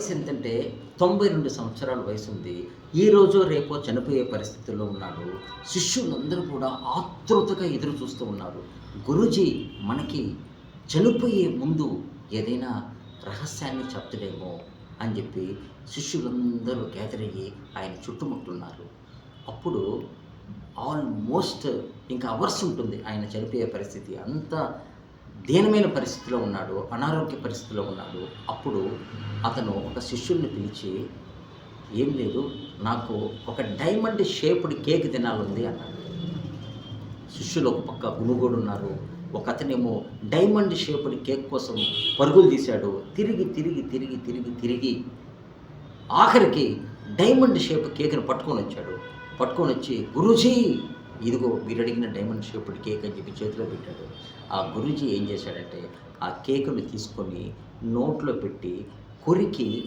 వయసు ఎంతంటే 92 సంవత్సరాల వయసుంది. ఈరోజో రేపో చనిపోయే పరిస్థితుల్లో ఉన్నాడు. శిష్యులందరూ కూడా ఆతృతగా ఎదురు చూస్తూ ఉన్నారు. గురూజీ మనకి చనిపోయే ముందు ఏదైనా రహస్యాన్ని చెప్తాడేమో అని చెప్పి శిష్యులందరూ గ్యాదర్ అయ్యి ఆయన చుట్టుముట్టున్నారు. అప్పుడు ఆల్మోస్ట్ ఇంకా అవర్స్ ఉంటుంది ఆయన చనిపోయే పరిస్థితి. అంత దీనమైన పరిస్థితిలో ఉన్నాడు, అనారోగ్య పరిస్థితిలో ఉన్నాడు. అప్పుడు అతను ఒక శిష్యుడిని పిలిచి, "ఏం లేదు, నాకు ఒక డైమండ్ షేప్డ్ కేక్ తినాలుంది" అన్నాడు. శిష్యులు ఒక పక్క గుమిగూడున్నారు. ఒకతనేమో డైమండ్ షేప్డ్ కేక్ కోసం పరుగులు తీశాడు. తిరిగి తిరిగి తిరిగి తిరిగి తిరిగి ఆఖరికి డైమండ్ షేప్ కేక్‌ని పట్టుకొనొచ్చాడు. పట్టుకొనొచ్చి, "గురూజీ, ఇదిగో మీరడిగిన డైమండ్ షేప్డ్ కేక్" అని చెప్పి చేతిలో పెట్టాడు. ఆ గురూజీ ఏం చేశాడంటే, ఆ కేకుని తీసుకొని నోట్లో పెట్టి కొరికి